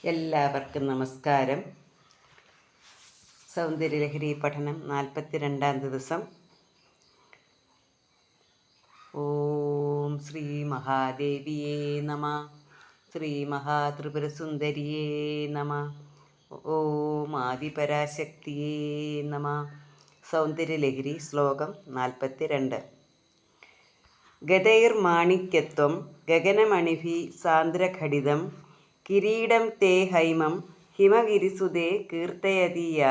എല്ലാവർക്കും നമസ്കാരം. സൗന്ദര്യലഹരി പഠനം 42-ാം ദിവസം. ഓം ശ്രീ മഹാദേവിയേ നമ. ശ്രീ മഹാത്രിപുരസുന്ദരിയേ നമ. ഓം ആദിപരാശക്തിയേ നമ. സൗന്ദര്യലഹരി ശ്ലോകം 42. ഗതൈർമാണിക്യത്വം ഗഗനമണിഭി സാന്ദ്രഘടിതം കിരീടം തേ ഹൈമം ഹിമഗിരിസുതേ കീർത്തയതീയ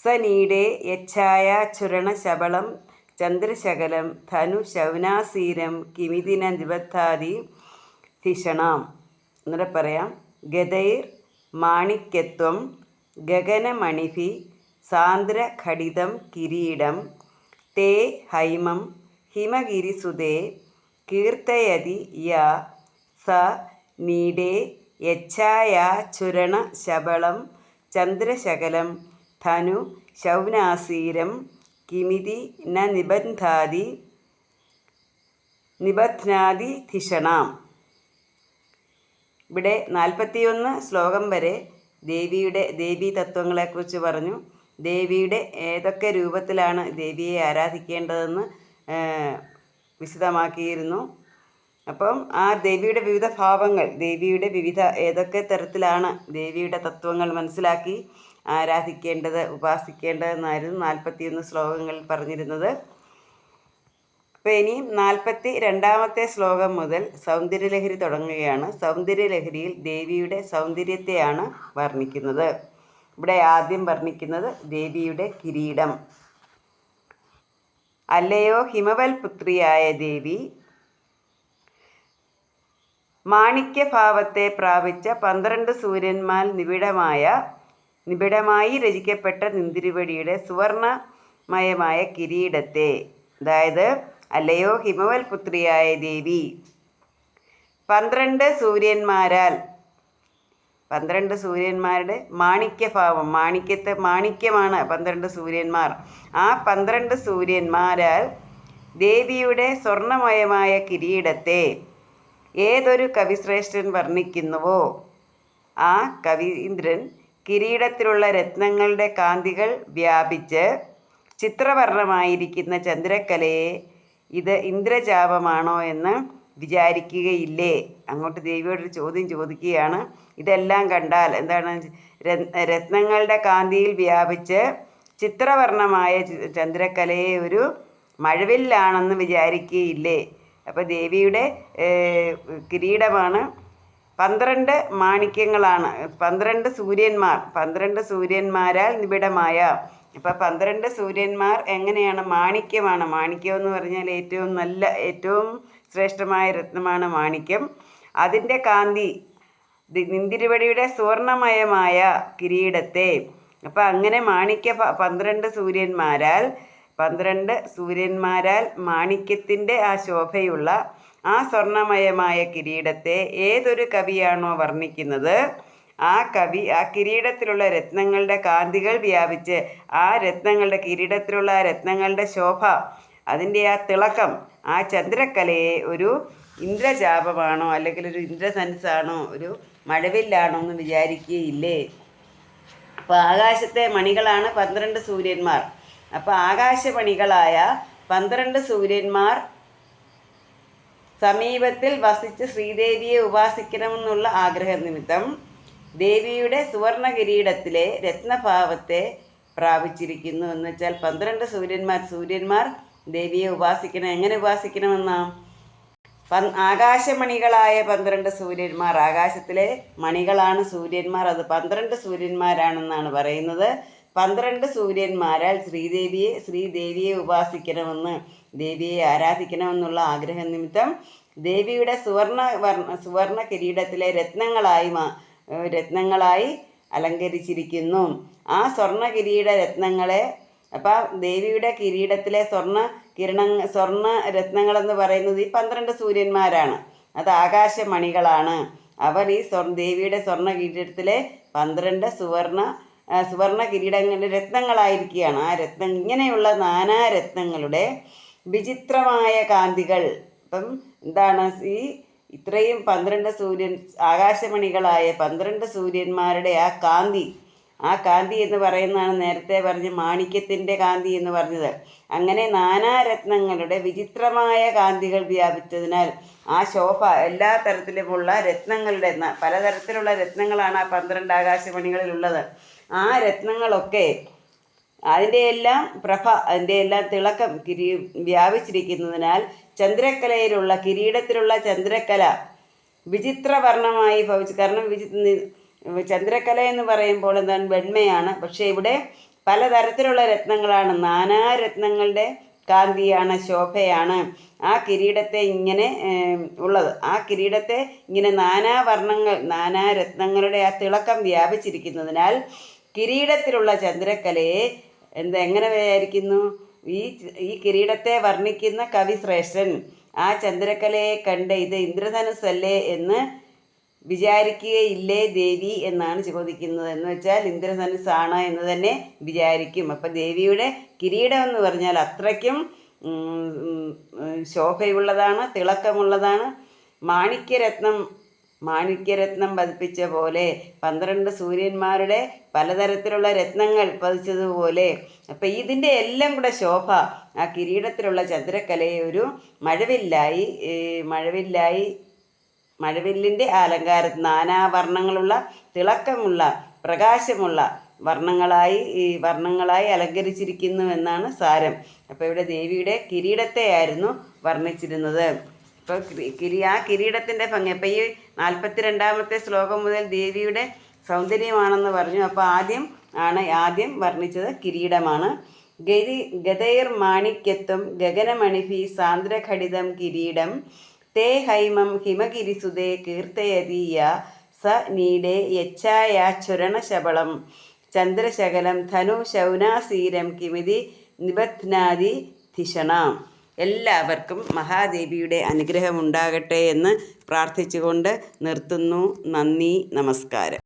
സ നീടേ യച്ഛായാച്ഛുരണ ശബളം ചന്ദ്രശകലം ധനു ശൗനാസീരം കിമിതിന നിബദ്ധാതി ധിഷണാം. എന്നിട്ട് പറയാം. ഗതൈർ മാണിക്യത്വം ഗഗനമണിഭി സാന്ദ്രഘടിതം കിരീടം തേ ഹൈമം ഹിമഗിരിസുതേ കീർത്തയതി യ സ നീടേ യച്ഛായാച്ഛുരണ ശബളം ചന്ദ്രശകലം ധനു ശൗനാസീരം കിമിതി ന നിബധ്നാതി ധിഷണാം. ഇവിടെ 41 ശ്ലോകം വരെ ദേവീ തത്വങ്ങളെക്കുറിച്ച് പറഞ്ഞു. ദേവിയുടെ ഏതൊക്കെ രൂപത്തിലാണ് ദേവിയെ ആരാധിക്കേണ്ടതെന്ന് വിശദമാക്കിയിരുന്നു. അപ്പം ആ ദേവിയുടെ വിവിധ ഭാവങ്ങൾ, ദേവിയുടെ വിവിധ ഏതൊക്കെ തരത്തിലാണ് ദേവിയുടെ തത്വങ്ങൾ മനസ്സിലാക്കി ആരാധിക്കേണ്ടത്, ഉപാസിക്കേണ്ടതെന്നായിരുന്നു 41 ശ്ലോകങ്ങളിൽ പറഞ്ഞിരുന്നത്. അപ്പോൾ ഇനിയും 42-ാമത്തെ ശ്ലോകം മുതൽ സൗന്ദര്യലഹരി തുടങ്ങുകയാണ്. സൗന്ദര്യലഹരിയിൽ ദേവിയുടെ സൗന്ദര്യത്തെയാണ് വർണ്ണിക്കുന്നത്. ഇവിടെ ആദ്യം വർണ്ണിക്കുന്നത് ദേവിയുടെ കിരീടം. അല്ലയോ ഹിമവൽ പുത്രിയായ ദേവി, മാണിക്യഭാവത്തെ പ്രാപിച്ച 12 സൂര്യന്മാർ നിബിഡമായി രചിക്കപ്പെട്ട നിന്തിരുവടിയുടെ സുവർണമയമായ കിരീടത്തെ, അതായത് അല്ലയോ ഹിമവൽ പുത്രിയായ ദേവി, 12 സൂര്യന്മാരുടെ മാണിക്യഭാവം, മാണിക്യമാണ് 12 സൂര്യന്മാർ. ആ 12 സൂര്യന്മാരാൽ ദേവിയുടെ സ്വർണമയമായ കിരീടത്തെ ഏതൊരു കവിശ്രേഷ്ഠൻ വർണ്ണിക്കുന്നുവോ ആ കവീന്ദ്രൻ കിരീടത്തിലുള്ള രത്നങ്ങളുടെ കാന്തികൾ വ്യാപിച്ച് ചിത്രവർണ്ണമായിരിക്കുന്ന ചന്ദ്രക്കലയെ ഇത് ഇന്ദ്രചാപമാണോ എന്ന് വിചാരിക്കുകയില്ലേ? അങ്ങോട്ട് ദേവിയോടൊരു ചോദ്യം ചോദിക്കുകയാണ്. ഇതെല്ലാം കണ്ടാൽ എന്താണ്? രത്നങ്ങളുടെ കാന്തിയിൽ വ്യാപിച്ച് ചിത്രവർണ്ണമായ ചന്ദ്രക്കലയെ ഒരു മഴവില്ലാണെന്ന് വിചാരിക്കുകയില്ലേ? അപ്പോൾ ദേവിയുടെ കിരീടമാണ് 12 മാണിക്യങ്ങളാണ്, 12 സൂര്യന്മാരാൽ നിബിഡമായ. അപ്പോൾ 12 സൂര്യന്മാർ എങ്ങനെയാണ്? മാണിക്യമാണ്. മാണിക്യം എന്ന് പറഞ്ഞാൽ ഏറ്റവും ശ്രേഷ്ഠമായ രത്നമാണ് മാണിക്യം. അതിൻ്റെ കാന്തി നിന്തിരുവടിയുടെ സുവർണമയമായ കിരീടത്തെ, അപ്പോൾ അങ്ങനെ 12 സൂര്യന്മാരാൽ മാണിക്യത്തിൻ്റെ ആ ശോഭയുള്ള ആ സ്വർണമയമായ കിരീടത്തെ ഏതൊരു കവിയാണോ വർണ്ണിക്കുന്നത്, ആ കവി ആ കിരീടത്തിലുള്ള രത്നങ്ങളുടെ കാന്തികൾ വ്യാപിച്ച് ആ കിരീടത്തിലുള്ള ആ രത്നങ്ങളുടെ ശോഭ, അതിൻ്റെ ആ തിളക്കം, ആ ചന്ദ്രക്കലയെ ഒരു ഇന്ദ്രചാപമാണോ അല്ലെങ്കിൽ ഒരു ഇന്ദ്രധനുസാണോ ഒരു മഴവില്ലാണോ എന്ന് വിചാരിക്കുകയില്ലേ? അപ്പോൾ ആകാശത്തെ മണികളാണ് 12 സൂര്യന്മാർ. അപ്പോൾ ആകാശമണികളായ 12 സൂര്യന്മാർ സമീപത്തിൽ വസിച്ച് ശ്രീദേവിയെ ഉപാസിക്കണമെന്നുള്ള ആഗ്രഹനിമിത്തം ദേവിയുടെ സുവർണ കിരീടത്തിലെ രത്നഭാവത്തെ പ്രാപിച്ചിരിക്കുന്നു. എന്ന് വെച്ചാൽ 12 സൂര്യന്മാർ ദേവിയെ ഉപാസിക്കണം. എങ്ങനെ ഉപാസിക്കണമെന്നാ? ആകാശമണികളായ 12 സൂര്യന്മാർ, ആകാശത്തിലെ മണികളാണ് സൂര്യന്മാർ, അത് 12 സൂര്യന്മാരാണെന്നാണ് പറയുന്നത്. 12 സൂര്യന്മാരാൽ ശ്രീദേവിയെ ഉപാസിക്കണമെന്ന്, ദേവിയെ ആരാധിക്കണമെന്നുള്ള ആഗ്രഹനിമിത്തം ദേവിയുടെ സുവർണ കിരീടത്തിലെ രത്നങ്ങളായി അലങ്കരിച്ചിരിക്കുന്നു. ആ സ്വർണ്ണ കിരീട രത്നങ്ങളെ, അപ്പം ദേവിയുടെ കിരീടത്തിലെ സ്വർണ്ണ രത്നങ്ങളെന്ന് പറയുന്നത് ഈ 12 സൂര്യന്മാരാണ്. അത് ആകാശമണികളാണ്. അവർ ഈ ദേവിയുടെ സ്വർണ്ണ കിരീടത്തിലെ 12 സുവർണ കിരീടങ്ങളുടെ രത്നങ്ങളായിരിക്കുകയാണ്. ആ ഇങ്ങനെയുള്ള നാനാരത്നങ്ങളുടെ വിചിത്രമായ കാന്തികൾ. അപ്പം എന്താണ്? ഇത്രയും 12 ആകാശമണികളായ 12 സൂര്യന്മാരുടെ ആ കാന്തി എന്ന് പറയുന്നതാണ് നേരത്തെ പറഞ്ഞ മാണിക്യത്തിൻ്റെ കാന്തി എന്ന് പറഞ്ഞത്. അങ്ങനെ നാനാരത്നങ്ങളുടെ വിചിത്രമായ കാന്തികൾ വ്യാപിച്ചതിനാൽ ആ ശോഭ എല്ലാ തരത്തിലുമുള്ള രത്നങ്ങളുടെ പലതരത്തിലുള്ള രത്നങ്ങളാണ് ആ 12 ആകാശമണികളിലുള്ളത്. ആ രത്നങ്ങളൊക്കെ അതിൻ്റെ എല്ലാം പ്രഭ, അതിൻ്റെ എല്ലാം തിളക്കം വ്യാപിച്ചിരിക്കുന്നതിനാൽ ചന്ദ്രക്കലയിലുള്ള കിരീടത്തിലുള്ള ചന്ദ്രക്കല വിചിത്രവർണ്ണമായി ഭവിച്ചു. കാരണം ചന്ദ്രക്കല എന്ന് പറയുമ്പോൾ എന്താണ്, വെണ്മയാണ്. പക്ഷേ ഇവിടെ പലതരത്തിലുള്ള രത്നങ്ങളാണ്, നാനാരത്നങ്ങളുടെ കാന്തിയാണ്, ശോഭയാണ് ആ കിരീടത്തെ ഇങ്ങനെ ഉള്ളത്. ആ കിരീടത്തെ ഇങ്ങനെ നാനാരത്നങ്ങളുടെ ആ തിളക്കം വ്യാപിച്ചിരിക്കുന്നതിനാൽ കിരീടത്തിലുള്ള ചന്ദ്രക്കലയെ എങ്ങനെ വിചാരിക്കുന്നു? ഈ കിരീടത്തെ വർണ്ണിക്കുന്ന കവിശ്രേഷ്ഠൻ ആ ചന്ദ്രക്കലയെ കണ്ട് ഇത് ഇന്ദ്രധനുസ്സല്ലേ എന്ന് വിചാരിക്കുകയില്ലേ ദേവി എന്നാണ് ചോദിക്കുന്നത്. എന്ന് വെച്ചാൽ ഇന്ദ്രധനുസ്സാണ് എന്ന് തന്നെ വിചാരിക്കും. അപ്പം ദേവിയുടെ കിരീടം എന്ന് പറഞ്ഞാൽ അത്രയ്ക്കും ശോഭയുള്ളതാണ്, തിളക്കമുള്ളതാണ്. മാണിക്യരത്നം പതിപ്പിച്ച പോലെ 12 സൂര്യന്മാരുടെ പലതരത്തിലുള്ള രത്നങ്ങൾ പതിച്ചതുപോലെ. അപ്പം ഇതിൻ്റെ എല്ലാം കൂടെ ശോഭ ആ കിരീടത്തിലുള്ള ചന്ദ്രക്കലയെ ഒരു മഴവില്ലിൻ്റെ അലങ്കാരം, നാനാവർണ്ണങ്ങളുള്ള തിളക്കമുള്ള പ്രകാശമുള്ള വർണ്ണങ്ങളായി അലങ്കരിച്ചിരിക്കുന്നു എന്നാണ് സാരം. അപ്പോൾ ഇവിടെ ദേവിയുടെ കിരീടത്തെയായിരുന്നു വർണ്ണിച്ചിരുന്നത്. ഇപ്പോൾ ആ കിരീടത്തിൻ്റെ ഭംഗി. അപ്പോൾ ഈ 42ാമത്തെ ശ്ലോകം മുതൽ ദേവിയുടെ സൗന്ദര്യമാണെന്ന് പറഞ്ഞു. അപ്പോൾ ആദ്യം വർണ്ണിച്ചത് കിരീടമാണ്. ഗതൈർ മാണിക്യത്വം ഗഗനമണിഭി സാന്ദ്രഘടിതം കിരീടം തേ ഹൈമം ഹിമഗിരിസുതേ കീർത്തയതീയ സ നീടേ യച്ഛായാച്ഛുരണശബളം ചന്ദ്രശകലം ധനു ശൗനാസീരം കിമിതി നിബധ്നാതി ധിഷണാം. എല്ലാവർക്കും മഹാദേവിയുടെ അനുഗ്രഹം ഉണ്ടാകട്ടെ എന്ന് പ്രാർത്ഥിച്ചുകൊണ്ട് നിർത്തുന്നു. നന്ദി, നമസ്കാരം.